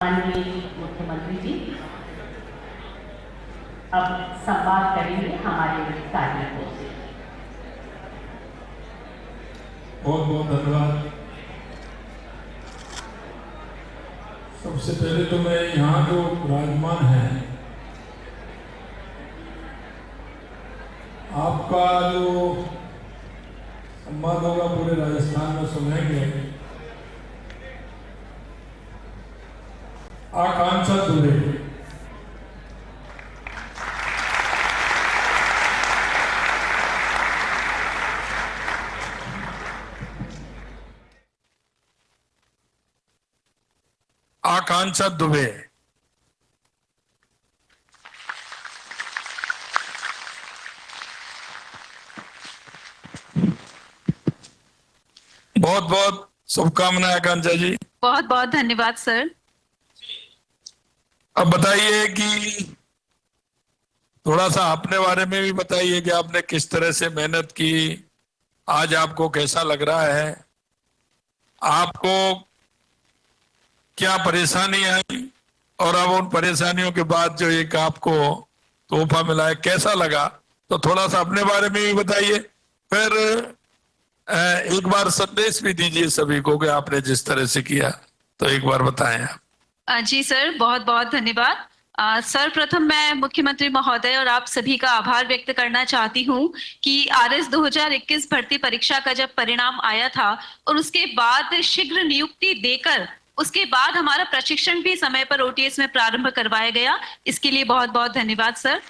माननीय मुख्यमंत्री जी अब संवाद करेंगे हमारे कार्मिकों से। बहुत बहुत धन्यवाद। सबसे पहले तो मैं यहाँ जो विराजमान है, आपका जो संवाद होगा पूरे राजस्थान में सुनेंगे। आकांक्षा दुबे, आकांक्षा दुबे। बहुत बहुत शुभकामनाएं आकांक्षा जी। बहुत बहुत धन्यवाद सर। अब बताइए कि थोड़ा सा अपने बारे में भी बताइए कि आपने किस तरह से मेहनत की, आज आपको कैसा लग रहा है, आपको क्या परेशानी आई और अब उन परेशानियों के बाद जो एक आपको तोहफा मिला है कैसा लगा, तो थोड़ा सा अपने बारे में भी बताइए। फिर एक बार संदेश भी दीजिए सभी को कि आपने जिस तरह से किया, तो एक बार बताएं आप। जी सर, बहुत बहुत धन्यवाद। सर्वप्रथम मैं मुख्यमंत्री महोदय और आप सभी का आभार व्यक्त करना चाहती हूँ कि RS 2021 भर्ती परीक्षा का जब परिणाम आया था और उसके बाद शीघ्र नियुक्ति देकर उसके बाद हमारा प्रशिक्षण भी समय पर OTS में प्रारंभ करवाया गया, इसके लिए बहुत बहुत धन्यवाद सर।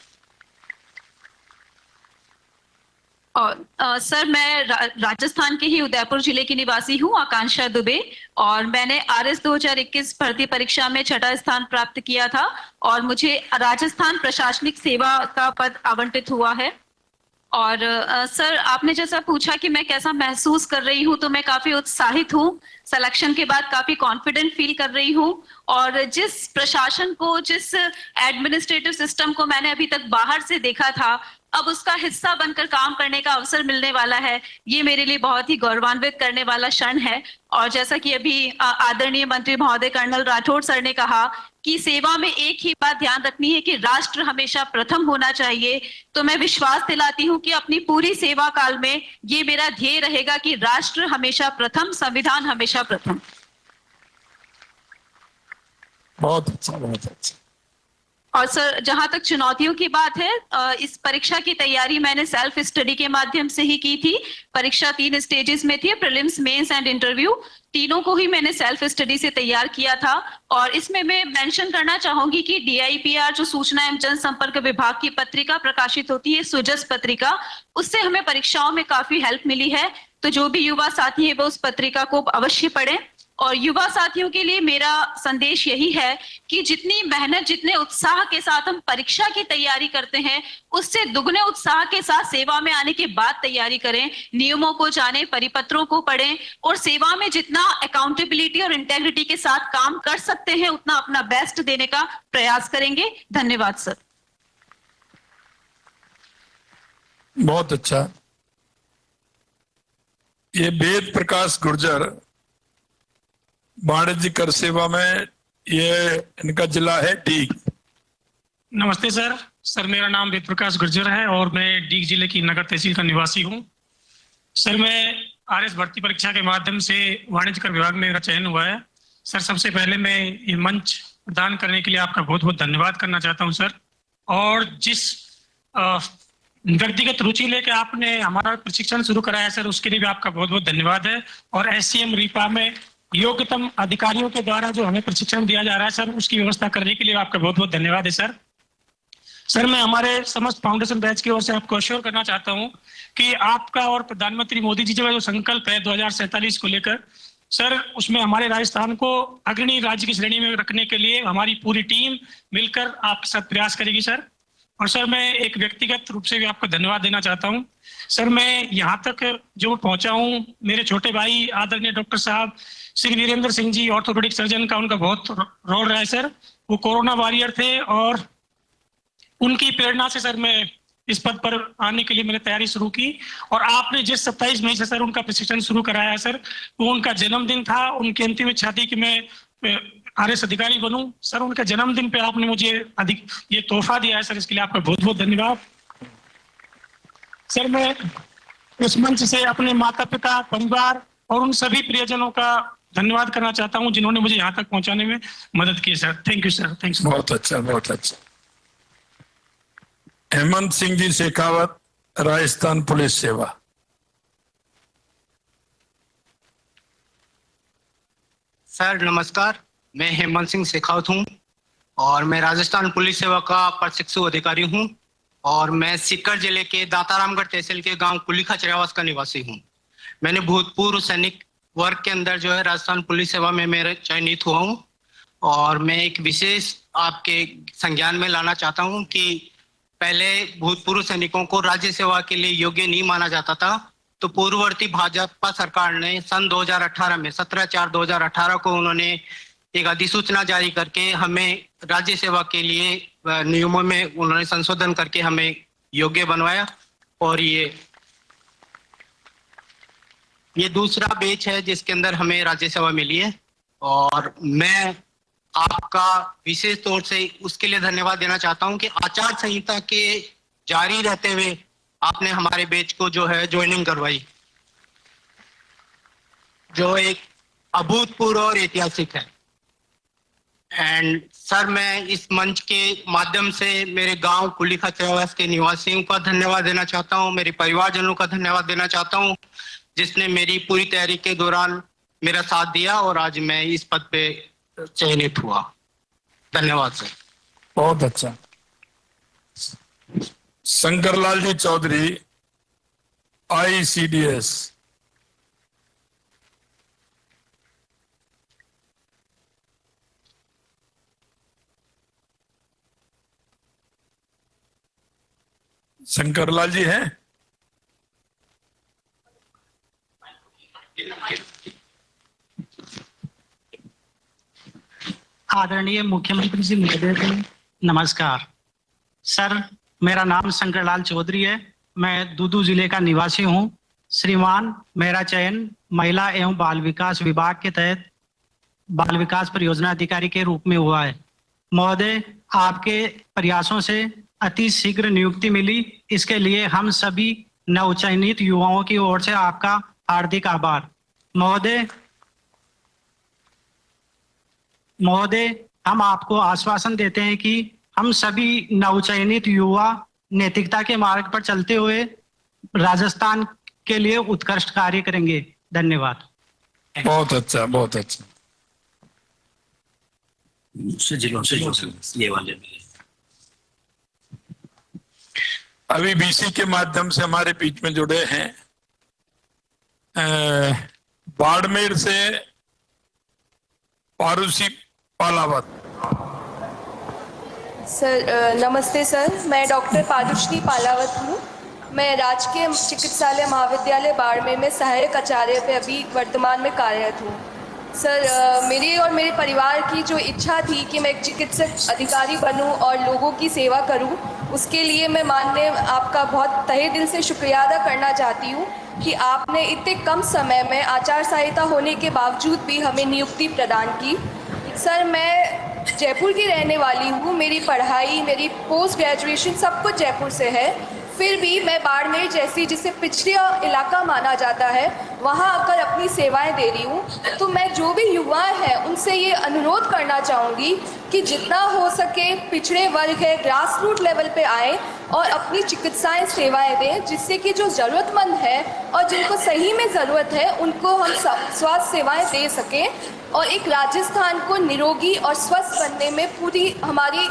और सर मैं राजस्थान के ही उदयपुर जिले की निवासी हूँ, आकांक्षा दुबे, और मैंने RS 2021 भर्ती परीक्षा में 6ठा स्थान प्राप्त किया था और मुझे राजस्थान प्रशासनिक सेवा का पद आवंटित हुआ है। और सर आपने जैसा पूछा कि मैं कैसा महसूस कर रही हूँ, तो मैं काफी उत्साहित हूँ। सिलेक्शन के बाद काफी कॉन्फिडेंट फील कर रही हूँ और जिस प्रशासन को, जिस एडमिनिस्ट्रेटिव सिस्टम को मैंने अभी तक बाहर से देखा था, अब उसका हिस्सा बनकर काम करने का अवसर मिलने वाला है। ये मेरे लिए बहुत ही गौरवान्वित करने वाला क्षण है। और जैसा कि अभी आदरणीय मंत्री महोदय कर्नल राठौड़ सर ने कहा कि सेवा में एक ही बात ध्यान रखनी है कि राष्ट्र हमेशा प्रथम होना चाहिए, तो मैं विश्वास दिलाती हूँ कि अपनी पूरी सेवा काल में ये मेरा ध्येय रहेगा कि राष्ट्र हमेशा प्रथम, संविधान हमेशा प्रथम। बहुत अच्छा, बहुत अच्छा। और सर जहां तक चुनौतियों की बात है, इस परीक्षा की तैयारी मैंने सेल्फ स्टडी के माध्यम से ही की थी। परीक्षा 3 स्टेजेस में थी, प्रीलिम्स, मेंस एंड इंटरव्यू, तीनों को ही मैंने सेल्फ स्टडी से तैयार किया था। और इसमें मैं मेंशन करना चाहूंगी कि DIPR जो सूचना एवं जनसंपर्क विभाग की पत्रिका प्रकाशित होती है, सुजस पत्रिका, उससे हमें परीक्षाओं में काफी हेल्प मिली है। तो जो भी युवा साथी है वो उस पत्रिका को अवश्य पढ़ें। और युवा साथियों के लिए मेरा संदेश यही है कि जितनी मेहनत, जितने उत्साह के साथ हम परीक्षा की तैयारी करते हैं, उससे दुगने उत्साह के साथ सेवा में आने के बाद तैयारी करें। नियमों को जानें, परिपत्रों को पढ़ें और सेवा में जितना अकाउंटेबिलिटी और इंटेग्रिटी के साथ काम कर सकते हैं उतना अपना बेस्ट देने का प्रयास करेंगे। धन्यवाद सर। बहुत अच्छा। ये वेद प्रकाश गुर्जर वाणिज्य कर सेवा में, ये इनका जिला है डीग। नमस्ते सर। सर मेरा नाम वेद प्रकाश गुर्जर है और मैं डीग जिले की नगर तहसील का निवासी हूँ। सर मैं RS भर्ती परीक्षा के माध्यम से वाणिज्य कर विभाग में मेरा चयन हुआ है। सर सबसे पहले मैं ये मंच प्रदान करने के लिए आपका बहुत बहुत धन्यवाद करना चाहता हूँ सर। और जिस व्यक्तिगत रुचि लेकर आपने हमारा प्रशिक्षण शुरू कराया सर, उसके लिए भी आपका बहुत बहुत धन्यवाद है। और SCM रीपा में योग्यतम अधिकारियों के द्वारा जो हमें प्रशिक्षण दिया जा रहा है सर, उसकी व्यवस्था करने के लिए आपका बहुत बहुत धन्यवाद है सर। सर मैं हमारे समस्त फाउंडेशन बैच की ओर से आपको अश्योर करना चाहता हूं कि आपका और प्रधानमंत्री मोदी जी का जो संकल्प है 2047 को लेकर सर, उसमें हमारे राजस्थान को अग्रणी राज्य की श्रेणी में रखने के लिए हमारी पूरी टीम मिलकर आपके साथ प्रयास करेगी सर। और सर मैं एक व्यक्तिगत रूप से भी आपको धन्यवाद देना चाहता हूँ सर। मैं यहाँ तक जो पहुंचा हूँ, मेरे छोटे भाई आदरणीय डॉक्टर साहब श्री वीरेंद्र सिंह जी, ऑर्थोपेडिक सर्जन का उनका बहुत रोल रहा है सर। वो कोरोना वॉरियर थे और उनकी प्रेरणा से सर मैं इस पद पर आने के लिए मैंने तैयारी शुरू की। और आपने जिस 27 मई से सर उनका प्रशिक्षण शुरू कराया सर, वो उनका जन्मदिन था। उनकी अंतिम इच्छा थी कि मैं आरएस अधिकारी बनूं। सर उनके जन्मदिन पे आपने मुझे ये तोहफा दिया है सर, इसके लिए आपका बहुत बहुत धन्यवाद। सर मैं इस मंच से अपने माता पिता, परिवार और उन सभी प्रियजनों का धन्यवाद करना चाहता हूं जिन्होंने मुझे यहाँ तक पहुंचाने में मदद की sir. Thank you sir, thanks. बहुत अच्छा, बहुत अच्छा। हेमंत सिंह जी शेखावत, राजस्थान पुलिस सेवा। सर नमस्कार, मैं हेमंत सिंह शेखावत हूँ और मैं राजस्थान पुलिस सेवा का प्रशिक्षु अधिकारी हूँ और मैं सीकर जिले के दातारामगढ़ तहसील के गांव कुलीखा चरावास का निवासी हूँ। मैंने भूतपूर्व सैनिक वर्ग के अंदर जो है राजस्थान पुलिस सेवा में मेरे चयनित हुआ हूँ और मैं एक विशेष आपके संज्ञान में लाना चाहता हूँ कि पहले भूतपूर्व सैनिकों को राज्य सेवा के लिए योग्य नहीं माना जाता था, तो पूर्ववर्ती भाजपा सरकार ने सन 2018 में 17/4/2018 को उन्होंने एक अधिसूचना जारी करके हमें राज्य सेवा के लिए नियमों में उन्होंने संशोधन करके हमें योग्य बनवाया और ये दूसरा बैच है जिसके अंदर हमें राज्य सेवा मिली है और मैं आपका विशेष तौर से उसके लिए धन्यवाद देना चाहता हूं कि आचार संहिता के जारी रहते हुए आपने हमारे बैच को जो है ज्वाइनिंग करवाई, जो एक अभूतपूर्व और ऐतिहासिक है। एंड सर मैं इस मंच के माध्यम से मेरे गांव कुलीखा चरावास के निवासियों का धन्यवाद देना चाहता हूं, मेरे परिवारजनों का धन्यवाद देना चाहता हूं जिसने मेरी पूरी तैयारी के दौरान मेरा साथ दिया और आज मैं इस पद पे चयनित हुआ। धन्यवाद सर। बहुत अच्छा। शंकरलाल जी चौधरी, ICDS। शंकरलाल जी हैं? आदरणीय मुख्यमंत्री जी महोदय को नमस्कार। सर मेरा नाम शंकरलाल चौधरी है, मैं दूदू जिले का निवासी हूं। श्रीमान मेरा चयन महिला एवं बाल विकास विभाग के तहत बाल विकास परियोजना अधिकारी के रूप में हुआ है। महोदय आपके प्रयासों से अति शीघ्र नियुक्ति मिली, इसके लिए हम सभी नवचयनित युवाओं की ओर से आपका हार्दिक आभार। महोदय हम आपको आश्वासन देते हैं कि हम सभी नवचयनित युवा नैतिकता के मार्ग पर चलते हुए राजस्थान के लिए उत्कृष्ट कार्य करेंगे। धन्यवाद। बहुत अच्छा, बहुत अच्छा। ये वाले अभी BC के माध्यम से हमारे बीच में जुड़े हैं बाड़मेर से पारुषी पालावत। सर नमस्ते सर, मैं डॉक्टर पारुषी पालावत हूँ। मैं राजकीय चिकित्सालय महाविद्यालय बाड़मेर में सहायक आचार्य पे अभी वर्तमान में कार्यरत हूँ। सर मेरी और मेरे परिवार की जो इच्छा थी कि मैं एक चिकित्सक अधिकारी बनूं और लोगों की सेवा करूं, उसके लिए मैं माननीय आपका बहुत तहे दिल से शुक्रिया अदा करना चाहती हूं कि आपने इतने कम समय में आचार संहिता होने के बावजूद भी हमें नियुक्ति प्रदान की। सर मैं जयपुर की रहने वाली हूँ, मेरी पढ़ाई, मेरी पोस्ट ग्रेजुएशन सब कुछ जयपुर से है, फिर भी मैं बाड़मेर जैसी जिसे पिछड़ा इलाका माना जाता है वहाँ आकर अपनी सेवाएं दे रही हूँ। तो मैं जो भी युवा हैं उनसे ये अनुरोध करना चाहूँगी कि जितना हो सके पिछड़े वर्ग है ग्रास रूट लेवल पे आए और अपनी चिकित्साएं सेवाएं दें, जिससे कि जो ज़रूरतमंद है और जिनको सही में ज़रूरत है उनको हम स्वास्थ्य सेवाएं दे सकें और एक राजस्थान को निरोगी और स्वस्थ बनने में पूरी हमारी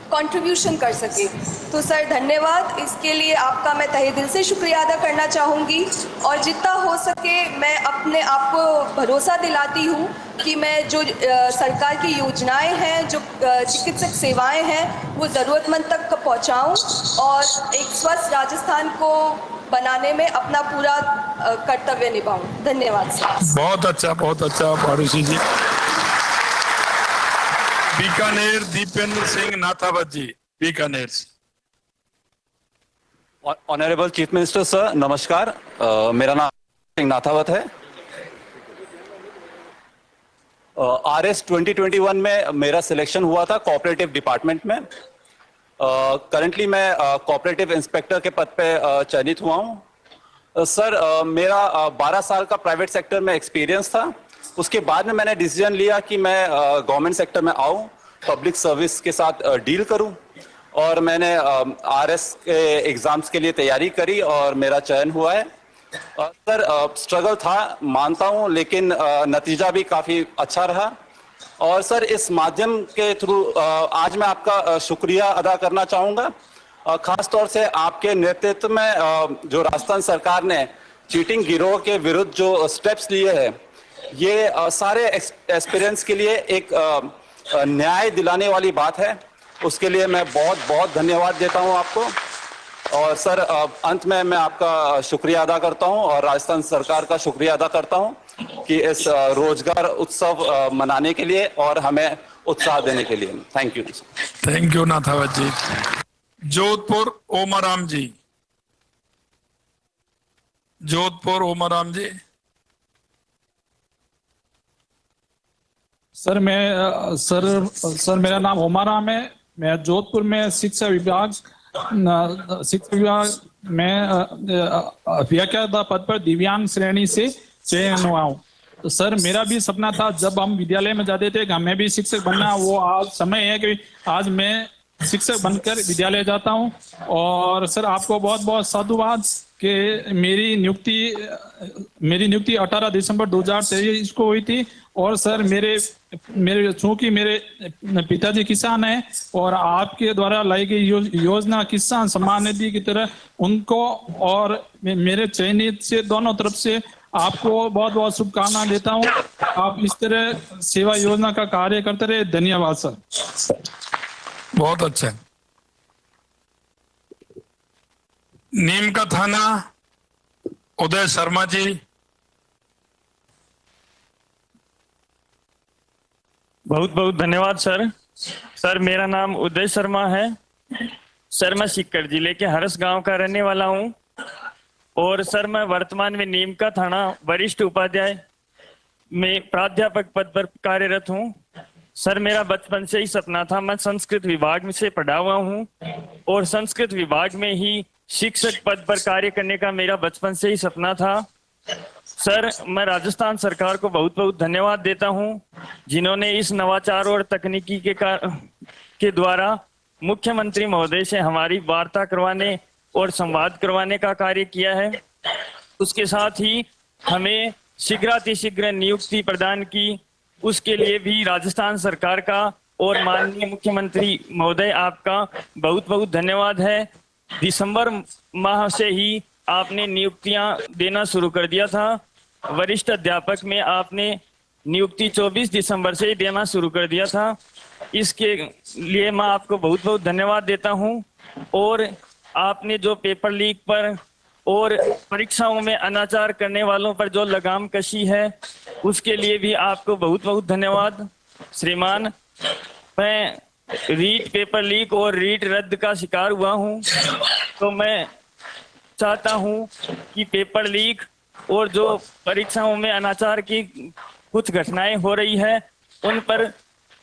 कंट्रीब्यूशन कर सके। तो सर धन्यवाद, इसके लिए आपका मैं तहे दिल से शुक्रिया अदा करना चाहूँगी और जितना हो सके मैं अपने आप को भरोसा दिलाती हूँ कि मैं जो सरकार की योजनाएं हैं, जो चिकित्सक सेवाएं हैं वो ज़रूरतमंद तक पहुँचाऊँ और एक स्वस्थ राजस्थान को बनाने में अपना पूरा कर्तव्य निभाऊँ। धन्यवाद सर। बहुत अच्छा, बहुत अच्छा पारुषी जी। बीकानेर दीपेंद्र सिंह नाथावत जी, बीकानेर से। ऑनरेबल चीफ मिनिस्टर सर नमस्कार, मेरा नाम सिंह नाथावत है। RS 2021 में मेरा सिलेक्शन हुआ था कोऑपरेटिव डिपार्टमेंट में। करंटली मैं कोऑपरेटिव इंस्पेक्टर के पद पे चयनित हुआ हूँ। सर मेरा 12 साल का प्राइवेट सेक्टर में एक्सपीरियंस था। उसके बाद में मैंने डिसीजन लिया कि मैं गवर्नमेंट सेक्टर में आऊँ, पब्लिक सर्विस के साथ डील करूँ, और मैंने RS के एग्जाम्स के लिए तैयारी करी और मेरा चयन हुआ है। सर स्ट्रगल था मानता हूँ, लेकिन नतीजा भी काफ़ी अच्छा रहा। और सर इस माध्यम के थ्रू आज मैं आपका शुक्रिया अदा करना चाहूँगा, खास तौर से आपके नेतृत्व में जो राजस्थान सरकार ने चीटिंग गिरोह के विरुद्ध जो स्टेप्स लिए हैं, ये सारे एक्सपीरियंस के लिए एक न्याय दिलाने वाली बात है। उसके लिए मैं बहुत बहुत धन्यवाद देता हूँ आपको। और सर अंत में मैं आपका शुक्रिया अदा करता हूं और राजस्थान सरकार का शुक्रिया अदा करता हूं कि इस रोजगार उत्सव मनाने के लिए और हमें उत्साह देने के लिए। Thank you. Thank you Nathawat ji. Jodhpur Omaram ji, Jodhpur Omaram ji. Sir मेरा नाम ओमाराम है। मैं जोधपुर में शिक्षा विभाग में व्याख्याता पद पर दिव्यांग श्रेणी से चयन हुआ हूँ। तो सर मेरा भी सपना था, जब हम विद्यालय में जाते थे कि मैं भी शिक्षक बनना। वो आज समय है कि आज मैं शिक्षक बनकर विद्यालय जाता हूँ। और सर आपको बहुत बहुत साधुवाद कि मेरी नियुक्ति 18 दिसंबर 2023 को हुई थी। और सर मेरे चूंकि मेरे पिताजी किसान हैं और आपके द्वारा लाई गई योजना किसान सम्मान निधि की तरह उनको और मेरे चयनित से दोनों तरफ से आपको बहुत बहुत शुभकामनाएं देता हूं। आप इस तरह सेवा योजना का कार्य करते रहे। धन्यवाद सर। बहुत अच्छा। नीम का थाना उदय शर्मा जी। बहुत बहुत धन्यवाद सर। सर मेरा नाम उदय शर्मा है। सर मैं सीकर जिले के हरस गांव का रहने वाला हूं और सर मैं वर्तमान में नीम का थाना वरिष्ठ उपाध्याय में प्राध्यापक पद पर कार्यरत हूं। सर मेरा बचपन से ही सपना था, मैं संस्कृत विभाग में से पढ़ा हुआ हूं और संस्कृत विभाग में ही शिक्षक पद पर कार्य करने का मेरा बचपन से ही सपना था। सर मैं राजस्थान सरकार को बहुत बहुत धन्यवाद देता हूं, जिन्होंने इस नवाचार और तकनीकी के द्वारा मुख्यमंत्री महोदय से हमारी वार्ता करवाने और संवाद करवाने का कार्य किया है। उसके साथ ही हमें शीघ्रातिशीघ्र नियुक्ति प्रदान की, उसके लिए भी राजस्थान सरकार का और माननीय मुख्यमंत्री महोदय आपका बहुत बहुत धन्यवाद है। दिसंबर माह से ही आपने नियुक्तियां देना शुरू कर दिया था। वरिष्ठ अध्यापक में आपने नियुक्ति 24 दिसंबर से ही देना शुरू कर दिया था। इसके लिए मैं आपको बहुत बहुत धन्यवाद देता हूं। और आपने जो पेपर लीक पर और परीक्षाओं में अनाचार करने वालों पर जो लगाम कसी है, उसके लिए भी आपको बहुत बहुत धन्यवाद। श्रीमान मैं रीट पेपर लीक और रीट रद्द का शिकार हुआ हूं, तो मैं चाहता हूं कि पेपर लीक और जो परीक्षाओं में अनाचार की कुछ घटनाएं हो रही है उन पर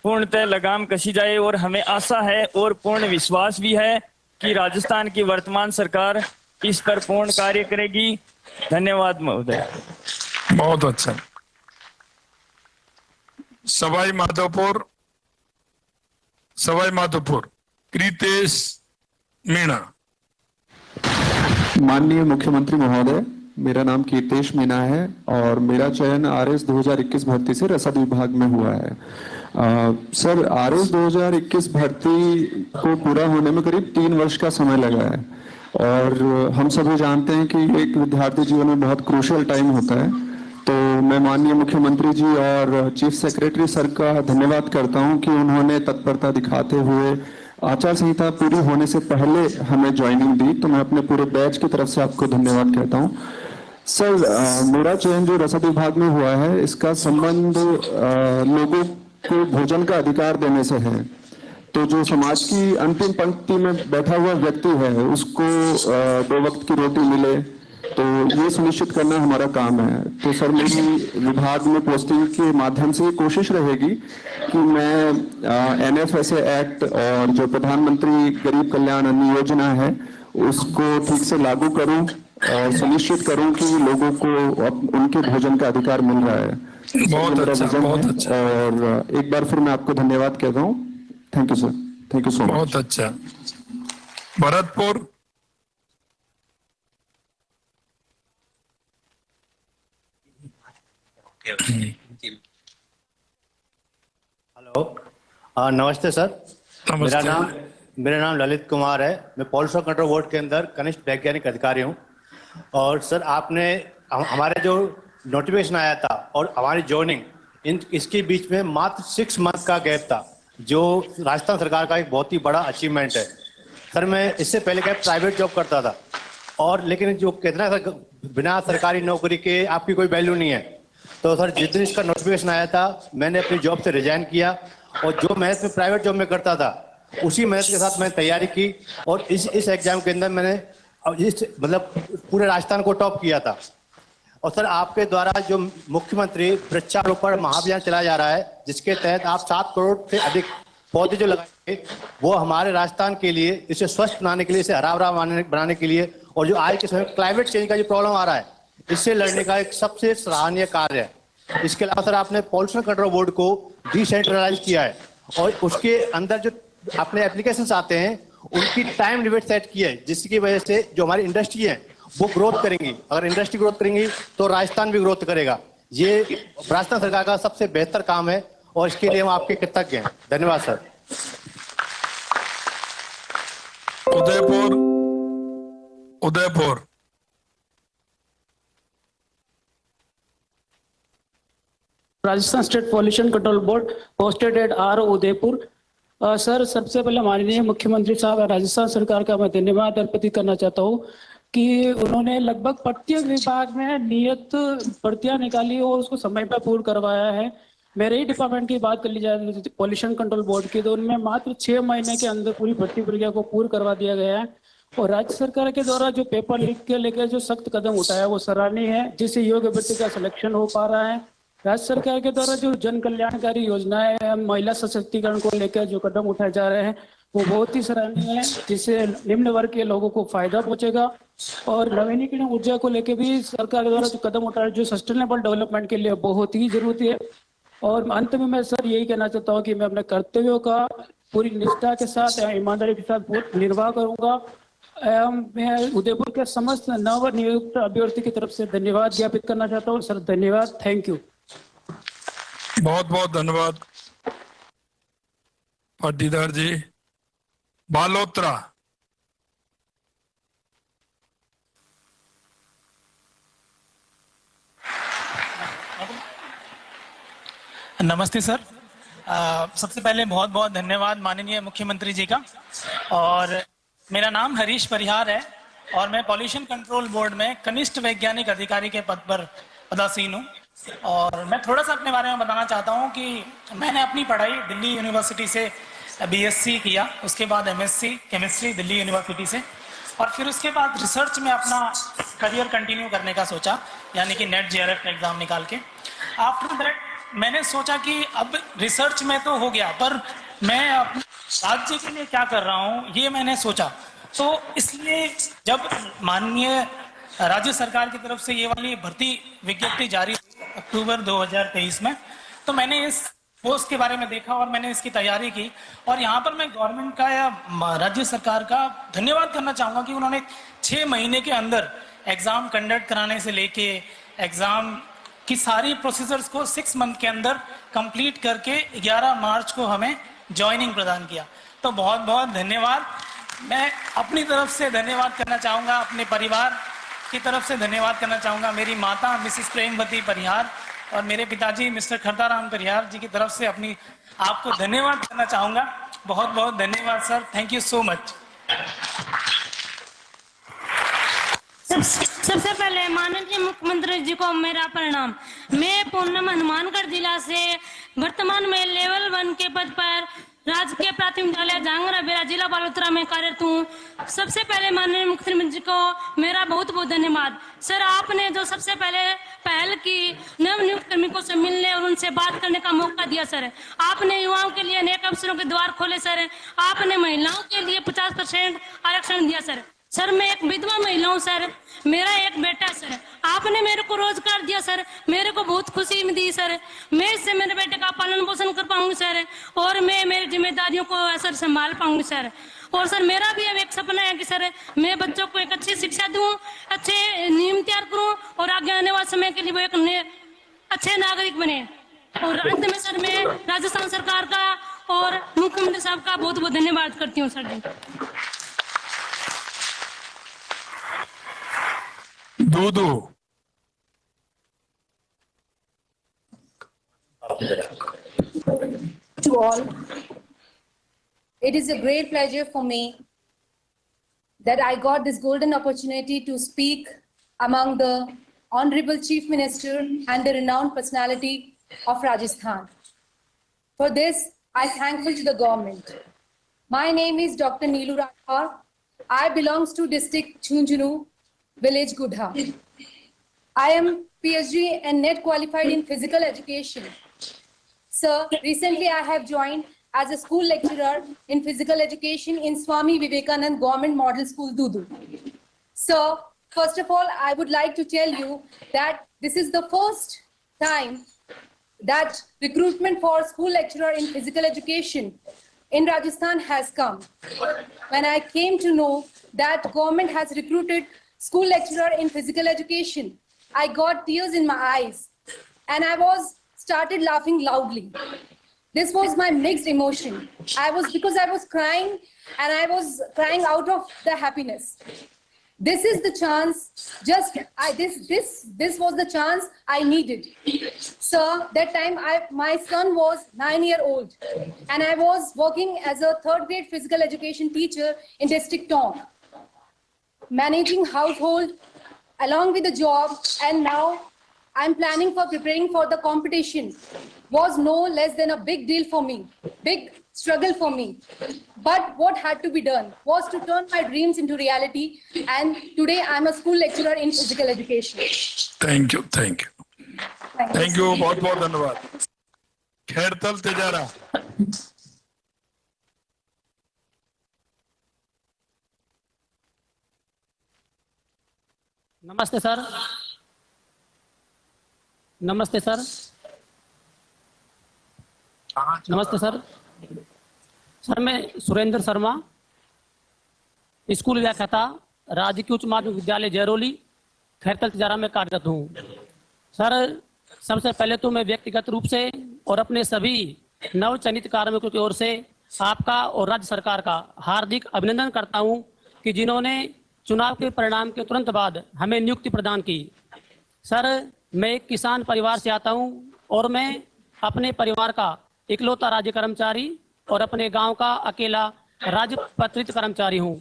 पूर्णतः लगाम कसी जाए। और हमें आशा है और पूर्ण विश्वास भी है कि राजस्थान की वर्तमान सरकार इस पर पूर्ण कार्य करेगी। धन्यवाद महोदय। बहुत अच्छा। सवाई माधोपुर कृतेश मीणा। माननीय मुख्यमंत्री महोदय, मेरा नाम कीर्तेश मीणा है और मेरा चयन RS 2021 भर्ती से रसद विभाग में हुआ है। सर RS 2021 भर्ती को पूरा होने में करीब 3 वर्ष का समय लगा है और हम सभी जानते हैं कि एक विद्यार्थी जीवन में बहुत क्रूशियल टाइम होता है। तो मैं माननीय मुख्यमंत्री जी और चीफ सेक्रेटरी सर का धन्यवाद करता हूं कि उन्होंने तत्परता दिखाते हुए आचार संहिता पूरी होने से पहले हमें ज्वाइनिंग दी। तो मैं अपने पूरे बैच की तरफ से आपको धन्यवाद कहता हूं। सर मेरा चयन जो रसद विभाग में हुआ है, इसका संबंध लोगों को भोजन का अधिकार देने से है। तो जो समाज की अंतिम पंक्ति में बैठा हुआ व्यक्ति है, उसको 2 वक्त की रोटी मिले, तो ये सुनिश्चित करना हमारा काम है। तो सर मेरी विभाग में पोस्टिंग के माध्यम से कोशिश रहेगी कि मैं NFSA एक्ट और जो प्रधानमंत्री गरीब कल्याण अन्न योजना है उसको ठीक से लागू करूं और सुनिश्चित करूं कि लोगों को उनके भोजन का अधिकार मिल रहा है। बहुत अच्छा, बहुत अच्छा। और एक बार फिर मैं आपको धन्यवाद कहता हूँ। Thank you sir, thank you so much. बहुत अच्छा। भरतपुर। हेलो, नमस्ते सर। मेरा नाम ललित कुमार है। मैं पॉल्यूशन कंट्रोल बोर्ड के अंदर कनिष्ठ वैज्ञानिक अधिकारी हूँ। और सर आपने हमारे जो नोटिफिकेशन आया था और हमारी जॉइनिंग इसके बीच में मात्र 6 मंथ का गैप था, जो राजस्थान सरकार का एक बहुत ही बड़ा अचीवमेंट है। सर मैं इससे पहले क्या प्राइवेट जॉब करता था, और लेकिन जो कितना बिना सरकारी नौकरी के आपकी कोई वैल्यू नहीं है। तो सर जिस दिन इसका नोटिफिकेशन आया था मैंने अपनी जॉब से रिजाइन किया, और जो मेहनत में प्राइवेट जॉब में करता था उसी मेहनत के साथ मैंने तैयारी की, और इस एग्जाम के अंदर मैंने मतलब पूरे राजस्थान को टॉप किया था। और सर आपके द्वारा जो मुख्यमंत्री वृक्षारोपण महाअभियान चलाया जा रहा है, जिसके तहत आप 7 करोड़ से अधिक पौधे जो लगाएंगे, वो हमारे राजस्थान के लिए इसे स्वस्थ बनाने के लिए, इसे हरा भरा बनाने के लिए, और जो आज के समय क्लाइमेट चेंज का जो प्रॉब्लम आ रहा है इससे लड़ने का एक सबसे सराहनीय कार्य है। इसके अलावा सर आपने पॉल्यूशन कंट्रोल बोर्ड को डिसेंट्रलाइज किया है, और उसके अंदर जो अपने एप्लीकेशंस आते हैं उनकी टाइम लिमिट सेट की है, जिसकी वजह से जो हमारी इंडस्ट्री है वो ग्रोथ करेंगी। अगर इंडस्ट्री ग्रोथ करेंगी तो राजस्थान भी ग्रोथ करेगा। ये राजस्थान सरकार का सबसे बेहतर काम है, और इसके लिए हम आपके कृतज्ञ हैं। धन्यवाद sir. Udaipur. Rajasthan state pollution control board posted at R Udaipur. Sir सबसे पहले माननीय मुख्यमंत्री साहब राजस्थान सरकार का मैं धन्यवाद अर्पित करना चाहता हूँ कि उन्होंने लगभग प्रत्येक विभाग में नियत भर्तियां निकाली और उसको समय पर पूर्ण करवाया है। मेरे ही डिपार्टमेंट की बात कर ली जाए पॉल्यूशन कंट्रोल बोर्ड की, तो उनमें मात्र 6 महीने के अंदर पूरी भर्ती प्रक्रिया को पूर्ण करवा दिया गया है। और राज्य सरकार के द्वारा जो पेपर लीक के लेकर जो सख्त कदम उठाया वो सराहनीय है, जिससे योग्य व्यक्ति का सिलेक्शन हो पा रहा है। राज्य सरकार के द्वारा जो जन कल्याणकारी योजनाएं महिला सशक्तिकरण को लेकर जो कदम उठाए जा रहे हैं वो बहुत ही सराहनीय है, जिससे निम्न वर्ग के लोगों को फायदा पहुंचेगा। और नवीनीकरण ऊर्जा को लेकर भी सरकार के द्वारा जो कदम उठाए जो सस्टेनेबल डेवलपमेंट के लिए बहुत ही जरूरी है। और अंत में मैं सर यही कहना चाहता हूँ कि मैं अपने कर्तव्यों का पूरी निष्ठा के साथ ईमानदारी के साथ बहुत निर्वाह करूंगा। मैं उदयपुर के समस्त नवनियुक्त अभ्यर्थी की तरफ से धन्यवाद ज्ञापित करना चाहता हूँ। सर धन्यवाद, थैंक यू। बहुत बहुत धन्यवाद पाटीदार जी। बालोत्रा। नमस्ते सर। सबसे पहले बहुत बहुत धन्यवाद माननीय मुख्यमंत्री जी का। और मेरा नाम हरीश परिहार है और मैं पॉल्यूशन कंट्रोल बोर्ड में कनिष्ठ वैज्ञानिक अधिकारी के पद पर पदासीन हूँ। और मैं थोड़ा सा अपने बारे में बताना चाहता हूँ कि मैंने अपनी पढ़ाई दिल्ली यूनिवर्सिटी से BSc किया, उसके बाद MSc केमिस्ट्री दिल्ली यूनिवर्सिटी से, और फिर उसके बाद रिसर्च में अपना करियर कंटिन्यू करने का सोचा, यानी कि नेट JRF एग्जाम निकाल के। आफ्टर दैट मैंने सोचा कि अब रिसर्च में तो हो गया, पर मैं अपने राज्य के लिए क्या कर रहा हूँ ये मैंने सोचा। तो इसलिए जब माननीय राज्य सरकार की तरफ से ये वाली भर्ती विज्ञप्ति जारी हुई अक्टूबर 2023 में, तो मैंने इस पोस्ट के बारे में देखा और मैंने इसकी तैयारी की। और यहाँ पर मैं गवर्नमेंट का या राज्य सरकार का धन्यवाद करना चाहूँगा कि उन्होंने 6 महीने के अंदर एग्जाम कंडक्ट कराने से लेके एग्जाम की सारी प्रोसीजर्स को 6 मंथ के अंदर कंप्लीट करके 11 मार्च को हमें ज्वाइनिंग प्रदान किया। तो बहुत बहुत धन्यवाद। मैं अपनी तरफ से धन्यवाद करना चाहूँगा, अपने परिवार की तरफ से धन्यवाद करना चाहूँगा, मेरी माता मिसेस प्रेमवती परिहार और मेरे पिताजी मिस्टर खरताराम परिहार जी की तरफ से अपनी आपको धन्यवाद करना चाहूँगा। बहुत बहुत धन्यवाद sir, thank you so much. सबसे पहले माननीय मुख्यमंत्री जी को मेरा प्रणाम। मैं पूनम हनुमानगढ़ जिला से वर्तमान में लेवल 1 के पद पर राजकीय प्राथमिक विद्यालय जांगरा बेरा जिला बालोतरा में कार्यरत हूँ। सबसे पहले माननीय मुख्यमंत्री जी को मेरा बहुत बहुत धन्यवाद। सर, आपने जो सबसे पहले पहल की नवनियुक्त कार्मिकों से मिलने और उनसे बात करने का मौका दिया सर। आपने युवाओं के लिए अनेक अवसरों के द्वार खोले सर। आपने महिलाओं के लिए 50% आरक्षण दिया सर। सर, मैं एक विधवा महिला हूँ सर, मेरा एक बेटा सर। आपने मेरे को रोजगार दिया सर, मेरे को बहुत खुशी दी सर। मैं इससे मेरे बेटे का पालन पोषण कर पाऊंगी सर, और मैं मेरी जिम्मेदारियों को सर संभाल पाऊंगी सर। और सर, मेरा भी अब एक सपना है कि सर मैं बच्चों को एक अच्छी शिक्षा दूं, अच्छे नियम तैयार करूं, और आगे आने वाले समय के लिए वो एक अच्छे नागरिक बने। और अंत में सर, मैं राजस्थान सरकार का और मुख्यमंत्री साहब का बहुत बहुत धन्यवाद करती हूँ सर जी। दूधू To all, it is a great pleasure for me that I got this golden opportunity to speak among the Honorable Chief Minister and the renowned personality of Rajasthan. For this, I thankful to the government. My name is Dr. Neelu Rathore. I belongs to district Chunjunu, village Gudha. I am PhD and net qualified in physical education. Sir, recently I have joined as a school lecturer in physical education in Swami Vivekanand Government Model School, Dudu. Sir, first of all, I would like to tell you that this is the first time that recruitment for school lecturer in physical education in Rajasthan has come. When I came to know that government has recruited school lecturer in physical education, I got tears in my eyes and I started laughing loudly. This was my mixed emotion. Because I was crying, and I was crying out of the happiness. This is the chance, this was the chance I needed. Sir, that time my son was 9-year-old and I was working as a 3rd grade physical education teacher in district Tonk, managing household along with the job, and now I'm planning for preparing for the competition. Was no less than a big deal for me, big struggle for me. But what had to be done was to turn my dreams into reality, and today I'm a school lecturer in physical education. Thank you, thank you, thank you, बहुत बहुत धन्यवाद। खैरतल तिजारा। नमस्ते sir. नमस्ते sir. नमस्ते sir. Sir, मैं Surendra Sharma, school व्याख्याता, राजकीय उच्च माध्यमिक विद्यालय जयरोली, खैरतल तिजारा में कार्यरत हूँ। सर, सबसे पहले तो मैं व्यक्तिगत रूप से और अपने सभी नवचयनित कार्मिकों की ओर से आपका और राज्य सरकार का हार्दिक अभिनंदन करता हूँ कि जिन्होंने चुनाव के परिणाम के तुरंत बाद हमें नियुक्ति प्रदान की। सर, मैं एक किसान परिवार से आता हूं और मैं अपने परिवार का इकलौता राज्य कर्मचारी और अपने गांव का अकेला राजपत्रित कर्मचारी हूं।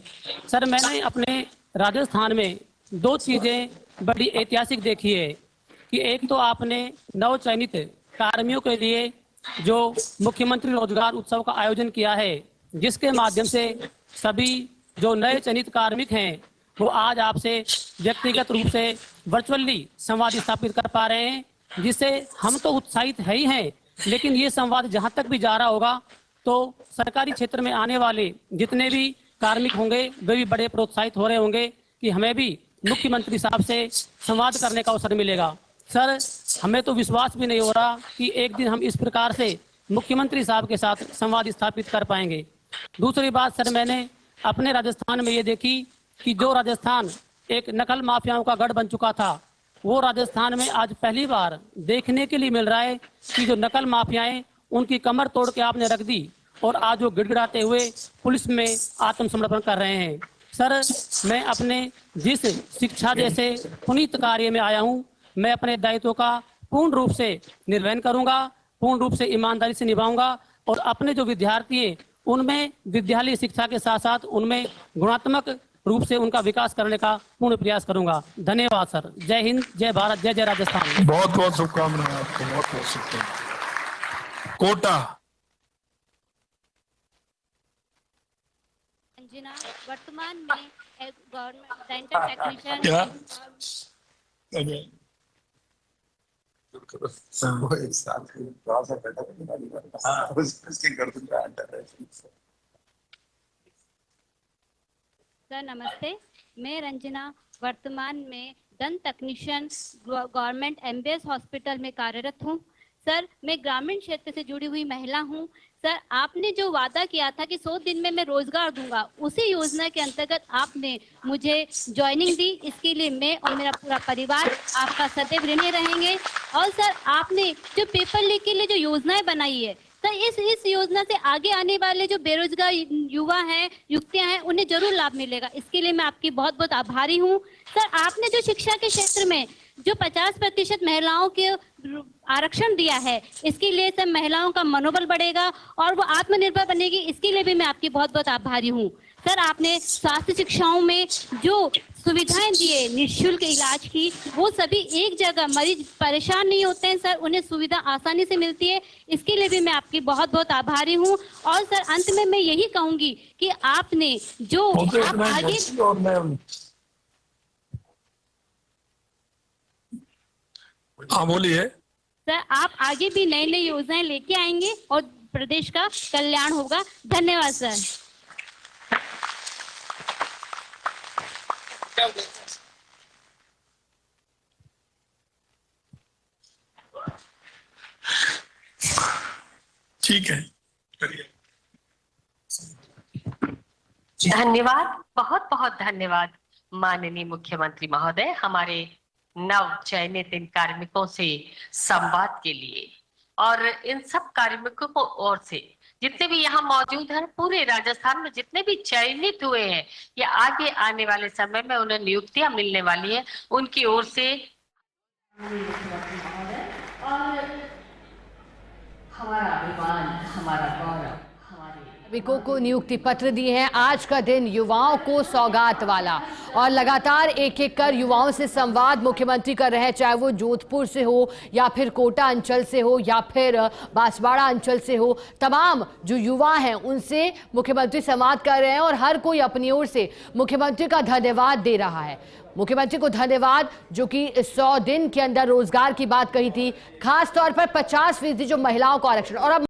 सर, मैंने अपने राजस्थान में 2 चीजें बड़ी ऐतिहासिक देखी है कि एक तो आपने नवचयनित कार्मिकों के लिए जो मुख्यमंत्री रोजगार उत्सव का आयोजन किया है, जिसके माध्यम से सभी जो नए चयनित कार्मिक हैं वो आज आपसे व्यक्तिगत रूप से वर्चुअली संवाद स्थापित कर पा रहे हैं, जिससे हम तो उत्साहित है ही हैं, लेकिन ये संवाद जहां तक भी जा रहा होगा तो सरकारी क्षेत्र में आने वाले जितने भी कार्मिक होंगे वे भी बड़े प्रोत्साहित हो रहे होंगे कि हमें भी मुख्यमंत्री साहब से संवाद करने का अवसर मिलेगा। सर, हमें तो विश्वास भी नहीं हो रहा कि एक दिन हम इस प्रकार से मुख्यमंत्री साहब के साथ संवाद स्थापित कर पाएंगे। दूसरी बात सर, मैंने अपने राजस्थान में ये देखी कि जो राजस्थान एक नकल माफियाओं का गढ़ बन चुका था, वो राजस्थान में आज पहली बार देखने के लिए मिल रहा है कि जो नकल माफियाएं उनकी कमर तोड़ के आपने रख दी और आज वो गिड़गिड़ाते हुए पुलिस में आत्मसमर्पण कर रहे हैं। सर, मैं अपने जिस शिक्षा जैसे पुनीत कार्य में आया हूँ, मैं अपने दायित्वों का पूर्ण रूप से निर्वहन करूंगा, पूर्ण रूप से ईमानदारी से निभाऊंगा और अपने जो विद्यार्थी हैं उनमें विद्यालय शिक्षा के साथ साथ उनमें गुणात्मक रूप से उनका विकास करने का पूर्ण प्रयास करूंगा। धन्यवाद सर। जय हिंद, जय भारत, जय जय राजस्थान। बहुत बहुत शुभकामनाएं आपको, बहुत बहुत शुभकामनाएं। कोटा। रंजना, वर्तमान में एक गवर्नमेंट डेंटल टेक्नीशियन। क्या सर नमस्ते, मैं रंजना वर्तमान में दंत टेक्नीशियन गवर्नमेंट एमबीएस हॉस्पिटल में कार्यरत हूँ। सर मैं ग्रामीण क्षेत्र से जुड़ी हुई महिला हूँ। सर आपने जो वादा किया था कि 100 दिन में मैं रोजगार दूंगा, उसी योजना के अंतर्गत आपने मुझे ज्वाइनिंग दी। इसके लिए मैं और मेरा पूरा परिवार आपका सदैव ऋणी रहेंगे। और सर आपने जो पेपर लीक के लिए जो योजनाएं बनाई है, सर इस योजना से आगे आने वाले जो बेरोजगार युवा हैं, युवतियां हैं, उन्हें जरूर लाभ मिलेगा। इसके लिए मैं आपकी बहुत बहुत आभारी हूँ। सर आपने जो शिक्षा के क्षेत्र में जो 50% महिलाओं के आरक्षण दिया है, इसके लिए सब महिलाओं का मनोबल बढ़ेगा और वो आत्मनिर्भर बनेगी। इसके लिए भी मैं आपकी बहुत बहुत आभारी हूँ। सर आपने स्वास्थ्य शिक्षाओं में जो सुविधाएं दिए निःशुल्क इलाज की, वो सभी एक जगह, मरीज परेशान नहीं होते हैं सर, उन्हें सुविधा आसानी से मिलती है। इसके लिए भी मैं आपकी बहुत बहुत आभारी हूँ। और सर अंत में मैं यही कहूंगी कि आपने जो आप आगे हाँ बोलिए। सर आप आगे भी नई नई योजनाएं लेके आएंगे और प्रदेश का कल्याण होगा। धन्यवाद सर। ठीक है, धन्यवाद, बहुत बहुत धन्यवाद माननीय मुख्यमंत्री महोदय, हमारे नव चयनित इन कार्मिकों से संवाद के लिए। और इन सब कार्मिकों को ओर से जितने भी यहाँ मौजूद हैं, पूरे राजस्थान में जितने भी चयनित हुए हैं, या आगे आने वाले समय में उन्हें नियुक्तियां मिलने वाली है, उनकी ओर से और हमारा अभिमान, हमारा गौरव, कार्मिकों को नियुक्ति पत्र दिए हैं। आज का दिन युवाओं को सौगात वाला, और लगातार एक एक कर युवाओं से संवाद मुख्यमंत्री कर रहे हैं, चाहे वो जोधपुर से हो या फिर कोटा अंचल से हो या फिर बांसवाड़ा अंचल से हो। तमाम जो युवा हैं उनसे मुख्यमंत्री संवाद कर रहे हैं और हर कोई अपनी ओर से मुख्यमंत्री का धन्यवाद दे रहा है। मुख्यमंत्री को धन्यवाद जो कि 100 दिन के अंदर रोजगार की बात कही थी, खास तौर पर 50% जो महिलाओं को आरक्षण। और अब